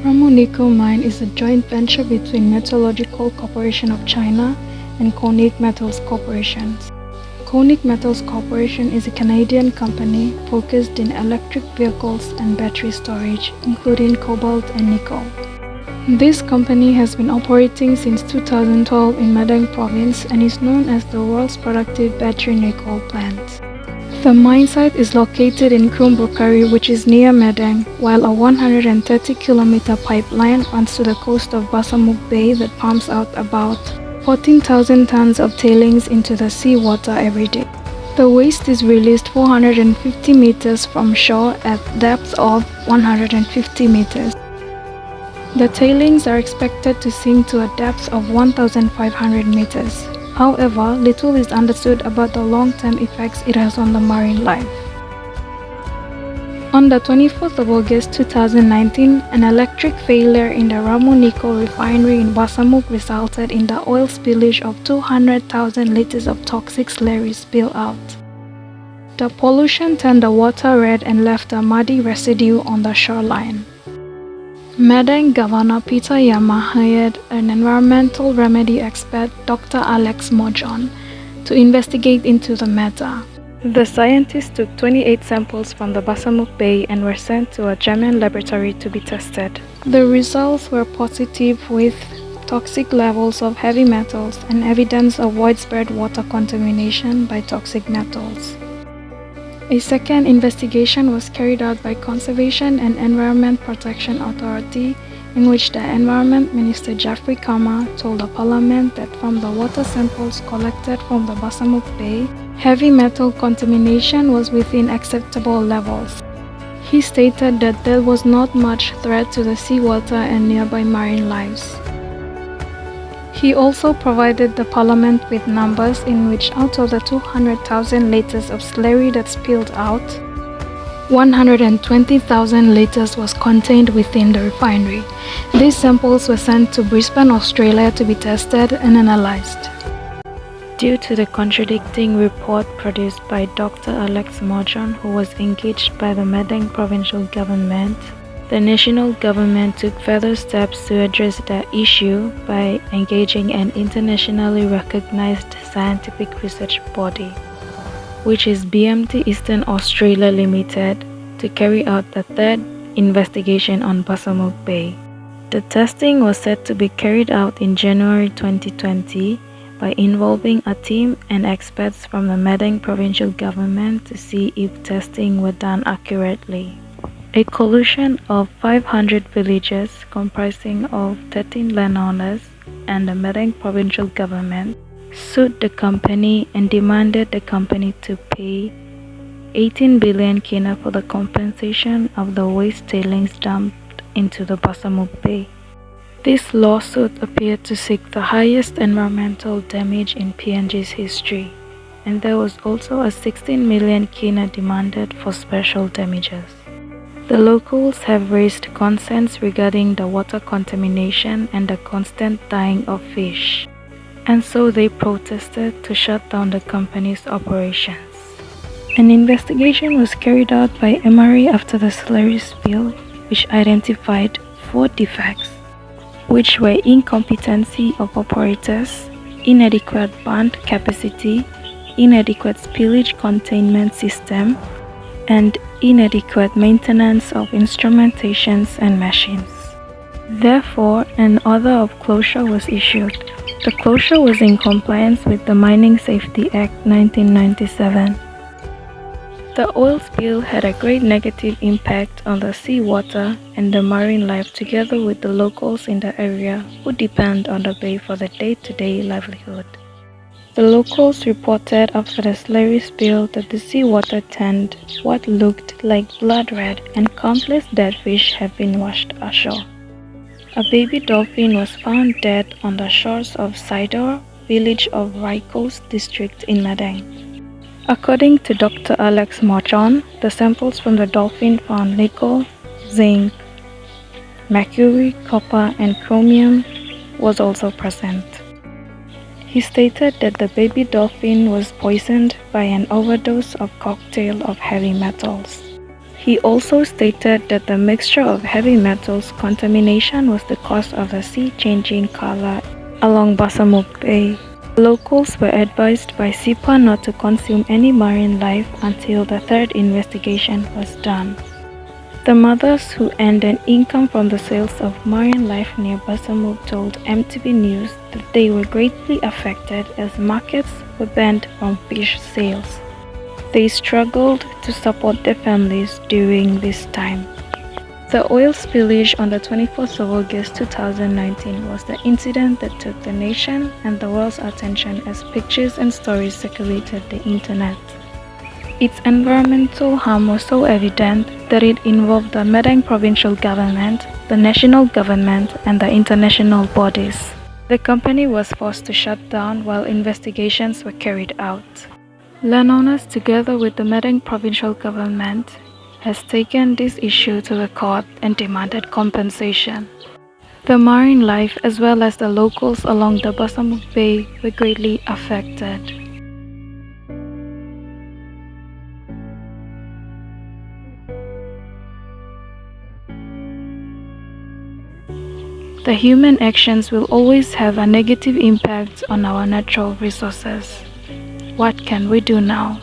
Nickel Mine is a joint venture between Metallurgical Corporation of China and Koenig Metals Corporation. Koenig Metals Corporation is a Canadian company focused in electric vehicles and battery storage, including cobalt and nickel. This company has been operating since 2012 in Madang Province and is known as the world's productive battery nickel plant. The mine site is located in Krumbukari, which is near Madang, while a 130-kilometer pipeline runs to the coast of Basamuk Bay that pumps out about 14,000 tons of tailings into the seawater every day. The waste is released 450 meters from shore at depths of 150 meters. The tailings are expected to sink to a depth of 1,500 meters. However, little is understood about the long-term effects it has on the marine life. On the 24th of August 2019, an electric failure in the Nickel Refinery in Basamuk resulted in the oil spillage of 200,000 liters of toxic slurry spill out. The pollution turned the water red and left a muddy residue on the shoreline. Madang Governor Peter Yama hired an environmental remedy expert, Dr. Alex Mojon, to investigate into the matter. The scientists took 28 samples from the Basamuk Bay and were sent to a German laboratory to be tested. The results were positive, with toxic levels of heavy metals and evidence of widespread water contamination by toxic metals. A second investigation was carried out by Conservation and Environment Protection Authority, in which the Environment Minister Geoffrey Kama told the Parliament that from the water samples collected from the Basamuk Bay, heavy metal contamination was within acceptable levels. He stated that there was not much threat to the seawater and nearby marine lives. He also provided the Parliament with numbers in which out of the 200,000 liters of slurry that spilled out, 120,000 liters was contained within the refinery. These samples were sent to Brisbane, Australia to be tested and analyzed. Due to the contradicting report produced by Dr. Alex Mojon, who was engaged by the Madang provincial government, the national government took further steps to address the issue by engaging an internationally recognized scientific research body, which is BMT Eastern Australia Limited, to carry out the third investigation on Basamuk Bay. The testing was set to be carried out in January 2020 by involving a team and experts from the Madang provincial government to see if testing were done accurately. A coalition of 500 villages comprising of 13 landowners and the Madang provincial government sued the company and demanded the company to pay 18 billion kina for the compensation of the waste tailings dumped into the Basamuk Bay. This lawsuit appeared to seek the highest environmental damage in PNG's history, and there was also a 16 million kina demanded for special damages. The locals have raised concerns regarding the water contamination and the constant dying of fish, and so they protested to shut down the company's operations. An investigation was carried out by MRE after the slurry spill, which identified 4 defects, which were incompetency of operators, inadequate bund capacity, inadequate spillage containment system, and inadequate maintenance of instrumentations and machines. Therefore, an order of closure was issued. The closure was in compliance with the Mining Safety Act 1997. The oil spill had a great negative impact on the seawater and the marine life, together with the locals in the area who depend on the bay for their day-to-day livelihood. The locals reported after the slurry spill that the seawater turned what looked like blood red and countless dead fish have been washed ashore. A baby dolphin was found dead on the shores of Sidor, village of Raikos district in Madang. According to Dr. Alex Mojon, the samples from the dolphin found nickel, zinc, mercury, copper, and chromium was also present. He stated that the baby dolphin was poisoned by an overdose of cocktail of heavy metals. He also stated that the mixture of heavy metals contamination was the cause of the sea changing color along Basamuk Bay. Locals were advised by SIPA not to consume any marine life until the third investigation was done. The mothers who earned an income from the sales of marine life near Basamuk told MTV News that they were greatly affected as markets were banned from fish sales. They struggled to support their families during this time. The oil spillage on the 24th of August 2019 was the incident that took the nation and the world's attention as pictures and stories circulated the internet. Its environmental harm was so evident that it involved the Madang provincial government, the national government, and the international bodies. The company was forced to shut down while investigations were carried out. Landowners, together with the Madang provincial government, has taken this issue to the court and demanded compensation. The marine life as well as the locals along the Basamuk Bay were greatly affected. The human actions will always have a negative impact on our natural resources. What can we do now?